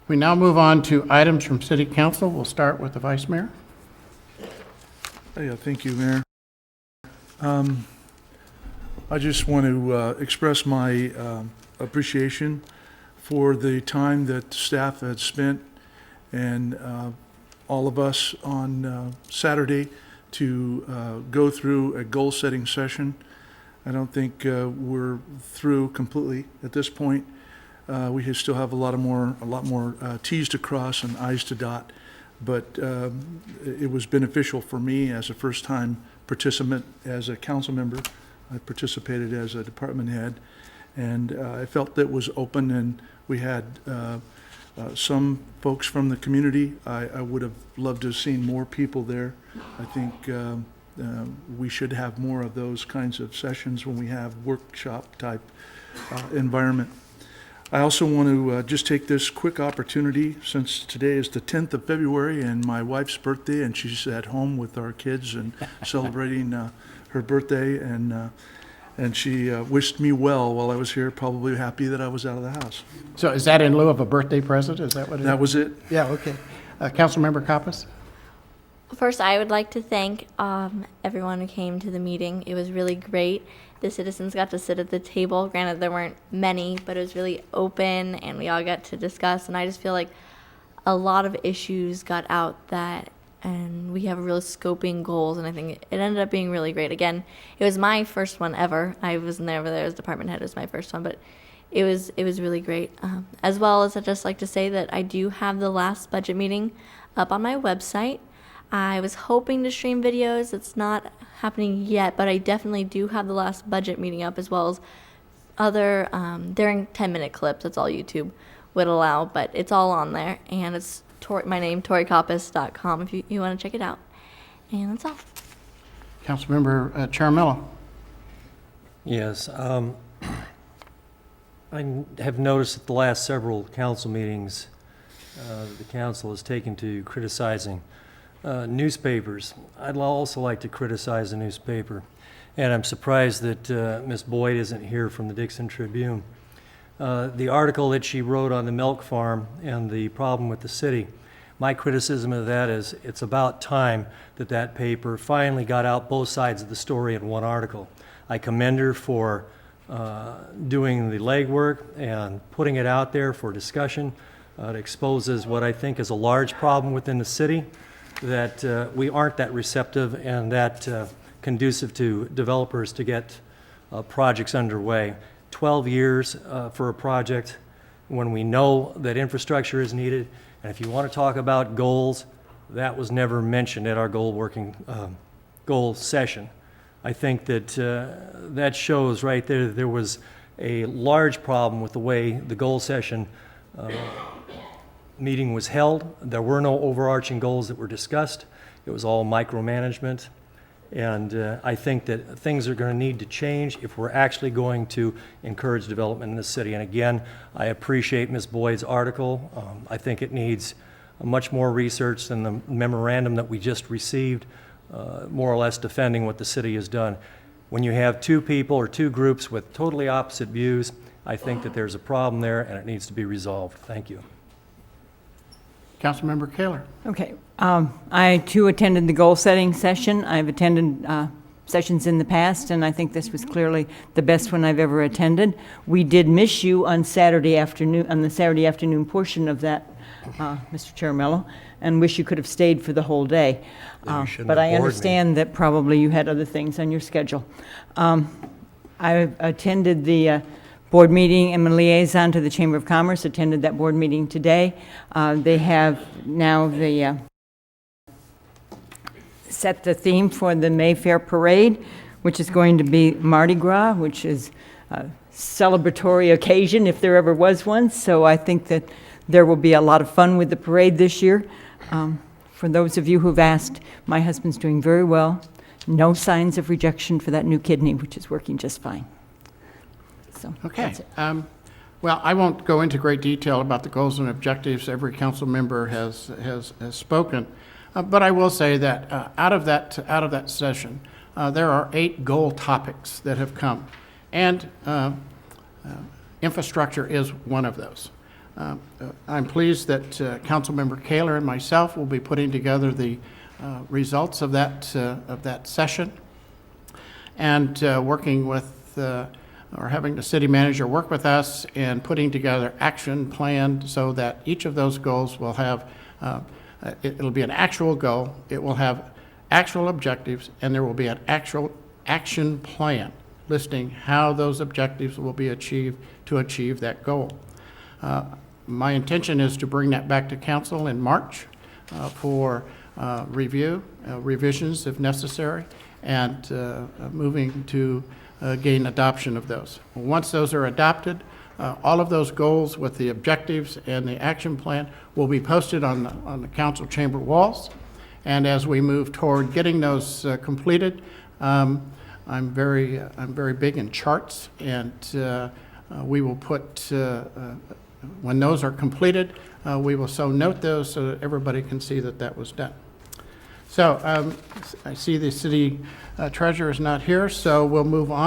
We now move on to items from City Council. We'll start with the Vice Mayor. Yeah, thank you, Mayor. I just want to express my appreciation for the time that staff had spent and all of us on Saturday to go through a goal-setting session. I don't think we're through completely at this point. We still have a lot more T's to cross and I's to dot, but it was beneficial for me as a first-time participant, as a council member. I participated as a department head, and I felt that it was open, and we had some folks from the community. I would have loved to have seen more people there. I think we should have more of those kinds of sessions when we have workshop-type environment. I also want to just take this quick opportunity, since today is the 10th of February and my wife's birthday, and she's at home with our kids and celebrating her birthday, and she wished me well while I was here, probably happy that I was out of the house. So is that in lieu of a birthday present? Is that what it is? That was it. Yeah, okay. Councilmember Kappas? First, I would like to thank everyone who came to the meeting. It was really great. The citizens got to sit at the table. Granted, there weren't many, but it was really open, and we all got to discuss. And I just feel like a lot of issues got out and we have real scoping goals, and I think it ended up being really great. Again, it was my first one ever. I was never there as department head. It was my first one, but it was really great. As well as I'd just like to say that I do have the last budget meeting up on my website. I was hoping to stream videos. It's not happening yet, but I definitely do have the last budget meeting up, as well as other, during 10-minute clips. That's all YouTube would allow, but it's all on there, and it's my name, torikopis.com, if you want to check it out. And that's all. Councilmember Charamillo? Yes. I have noticed at the last several council meetings the council has taken to criticizing newspapers. I'd also like to criticize a newspaper, and I'm surprised that Ms. Boyd isn't here from the Dixon Tribune. The article that she wrote on the milk farm and the problem with the city, my criticism of that is it's about time that that paper finally got out both sides of the story in one article. I commend her for doing the legwork and putting it out there for discussion. It exposes what I think is a large problem within the city, that we aren't that receptive and that conducive to developers to get projects underway. 12 years for a project when we know that infrastructure is needed. And if you want to talk about goals, that was never mentioned at our goal session. I think that that shows right there that there was a large problem with the way the goal session meeting was held. There were no overarching goals that were discussed. It was all micromanagement. And I think that things are going to need to change if we're actually going to encourage development in the city. And again, I appreciate Ms. Boyd's article. I think it needs much more research than the memorandum that we just received, more or less defending what the city has done. When you have two people or two groups with totally opposite views, I think that there's a problem there and it needs to be resolved. Thank you. Councilmember Kaler? Okay. I, too, attended the goal-setting session. I've attended sessions in the past, and I think this was clearly the best one I've ever attended. We did miss you on Saturday afternoon, on the Saturday afternoon portion of that, Mr. Chairmello, and wish you could have stayed for the whole day. But I understand that probably you had other things on your schedule. I attended the board meeting. I'm a liaison to the Chamber of Commerce, attended that board meeting today. They have now set the theme for the Mayfair Parade, which is going to be Mardi Gras, which is a celebratory occasion if there ever was one. So I think that there will be a lot of fun with the parade this year. For those of you who've asked, my husband's doing very well. No signs of rejection for that new kidney, which is working just fine. So, okay. Well, I won't go into great detail about the goals and objectives. Every council member has spoken, but I will say that out of that session, there are 8 goal topics that have come, and infrastructure is one of those. I'm pleased that Councilmember Kaler and myself will be putting together the results of that session, and working with, or having the city manager work with us in putting together action plan so that each of those goals will have, it'll be an actual goal, it will have actual objectives, and there will be an actual action plan listing how those objectives will be achieved to achieve that goal. My intention is to bring that back to council in March for review, revisions if necessary, and moving to gain adoption of those. Once those are adopted, all of those goals with the objectives and the action plan will be posted on the council chamber walls. And as we move toward getting those completed, I'm very big in charts, and we will put, when those are completed, we will so note those so that everybody can see that that was done. So I see the city treasurer is not here, so we'll move on.